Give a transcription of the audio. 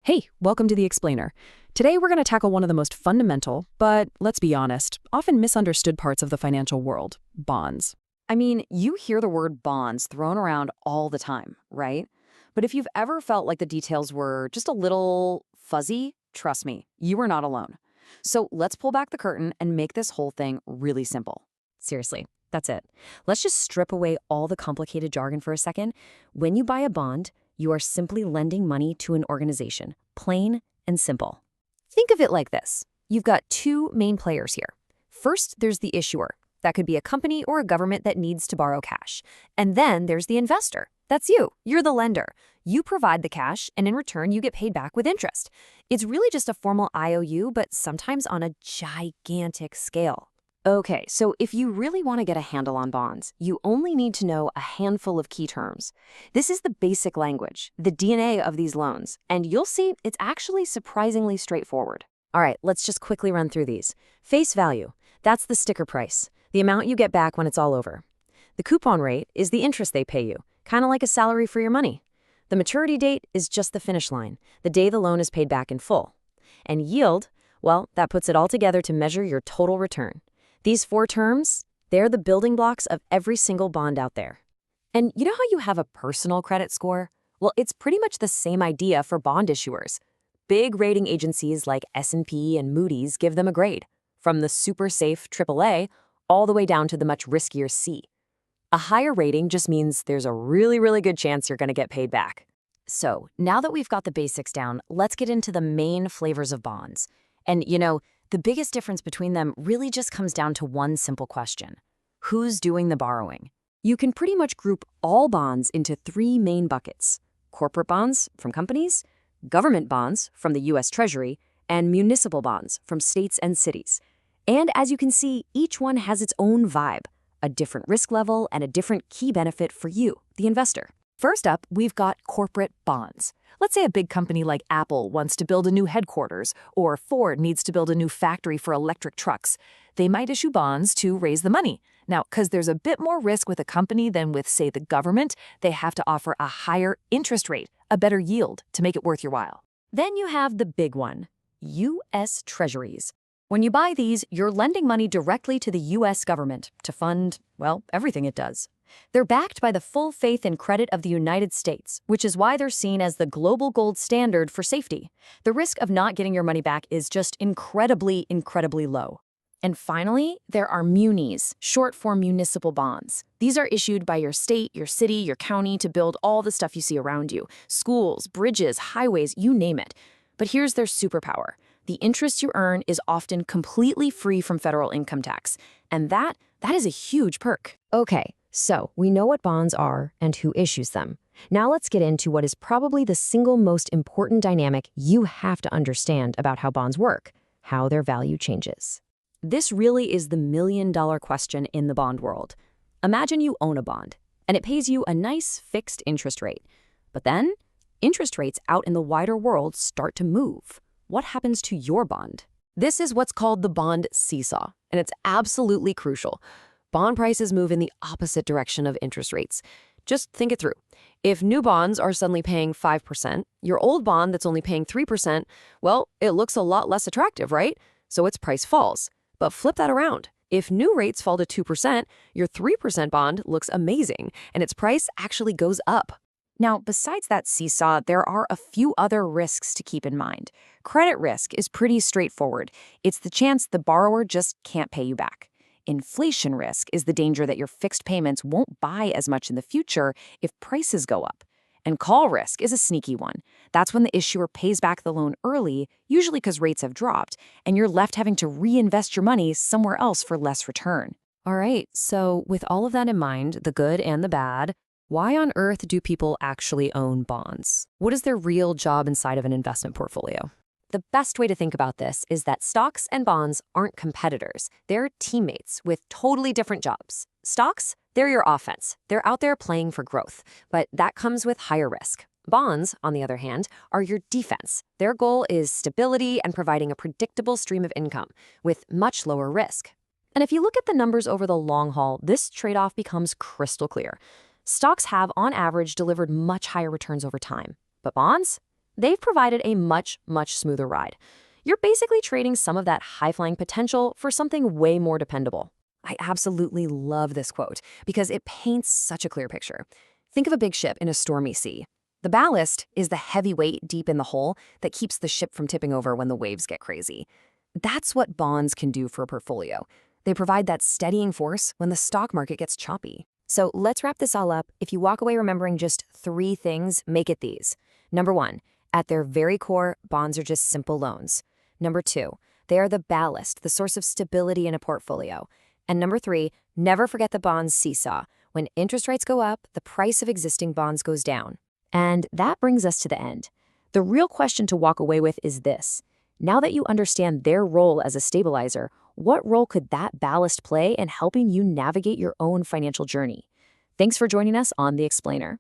Hey, welcome to The Explainer. Today we're going to tackle one of the most fundamental, but let's be honest, often misunderstood parts of the financial world, bonds. I mean, you hear the word bonds thrown around all the time, right? But if you've ever felt like the details were just a little fuzzy, trust me, you are not alone. So let's pull back the curtain and make this whole thing really simple. Seriously, that's it. Let's just strip away all the complicated jargon for a second. When you buy a bond, you are simply lending money to an organization, plain and simple. Think of it like this. You've got two main players here. First, there's the issuer. That could be a company or a government that needs to borrow cash. And then there's the investor. That's you. You're the lender. You provide the cash, and in return, you get paid back with interest. It's really just a formal IOU, but sometimes on a gigantic scale. Okay, so if you really want to get a handle on bonds, you only need to know a handful of key terms. This is the basic language, the DNA of these loans, and you'll see it's actually surprisingly straightforward. All right, let's just quickly run through these. Face value. That's the sticker price, the amount you get back when it's all over. The coupon rate is the interest they pay you, kind of like a salary for your money. The maturity date is just the finish line, the day the loan is paid back in full. And yield, well, that puts it all together to measure your total return. These four terms, they're the building blocks of every single bond out there. And you know how you have a personal credit score? Well, it's pretty much the same idea for bond issuers. Big rating agencies like S&P and Moody's give them a grade, from the super safe AAA all the way down to the much riskier C. A higher rating just means there's a really good chance you're going to get paid back. So, now that we've got the basics down, let's get into the main flavors of bonds. And, the biggest difference between them really just comes down to one simple question. Who's doing the borrowing? You can pretty much group all bonds into three main buckets: corporate bonds from companies, government bonds from the U.S. Treasury, and municipal bonds from states and cities. And as you can see, each one has its own vibe, a different risk level, and a different key benefit for you, the investor. First up, we've got corporate bonds. Let's say a big company like Apple wants to build a new headquarters, or Ford needs to build a new factory for electric trucks. They might issue bonds to raise the money. Now, because there's a bit more risk with a company than with, say, the government, they have to offer a higher interest rate, a better yield to make it worth your while. Then you have the big one, U.S. Treasuries. When you buy these, you're lending money directly to the U.S. government to fund, well, everything it does. They're backed by the full faith and credit of the United States, which is why they're seen as the global gold standard for safety. The risk of not getting your money back is just incredibly low. And finally, there are munis, short for municipal bonds. These are issued by your state, your city, your county to build all the stuff you see around you: schools, bridges, highways, you name it. But here's their superpower. The interest you earn is often completely free from federal income tax. And that is a huge perk. Okay, so we know what bonds are and who issues them. Now let's get into what is probably the single most important dynamic you have to understand about how bonds work, how their value changes. This really is the million-dollar question in the bond world. Imagine you own a bond, and it pays you a nice fixed interest rate. But then, interest rates out in the wider world start to move. What happens to your bond? This is what's called the bond seesaw, and it's absolutely crucial. Bond prices move in the opposite direction of interest rates. Just think it through. If new bonds are suddenly paying 5%, your old bond that's only paying 3%, well, it looks a lot less attractive, right? So its price falls. But flip that around. If new rates fall to 2%, your 3% bond looks amazing, and its price actually goes up. Now, besides that seesaw, there are a few other risks to keep in mind. Credit risk is pretty straightforward. It's the chance the borrower just can't pay you back. Inflation risk is the danger that your fixed payments won't buy as much in the future if prices go up. And call risk is a sneaky one. That's when the issuer pays back the loan early, usually because rates have dropped, and you're left having to reinvest your money somewhere else for less return. All right, so with all of that in mind, the good and the bad, why on earth do people actually own bonds? What is their real job inside of an investment portfolio? The best way to think about this is that stocks and bonds aren't competitors. They're teammates with totally different jobs. Stocks, they're your offense. They're out there playing for growth, but that comes with higher risk. Bonds, on the other hand, are your defense. Their goal is stability and providing a predictable stream of income with much lower risk. And if you look at the numbers over the long haul, this trade-off becomes crystal clear. Stocks have, on average, delivered much higher returns over time. But bonds? they've provided a much, much smoother ride. You're basically trading some of that high-flying potential for something way more dependable. I absolutely love this quote because it paints such a clear picture. Think of a big ship in a stormy sea. The ballast is the heavy weight deep in the hull that keeps the ship from tipping over when the waves get crazy. That's what bonds can do for a portfolio. They provide that steadying force when the stock market gets choppy. So let's wrap this all up. If you walk away remembering just 3 things, make it these. Number 1, at their very core, bonds are just simple loans. Number 2, they are the ballast, the source of stability in a portfolio. And number 3, never forget the bonds seesaw. When interest rates go up, the price of existing bonds goes down. And that brings us to the end. The real question to walk away with is this. Now that you understand their role as a stabilizer, what role could that ballast play in helping you navigate your own financial journey? Thanks for joining us on The Explainer.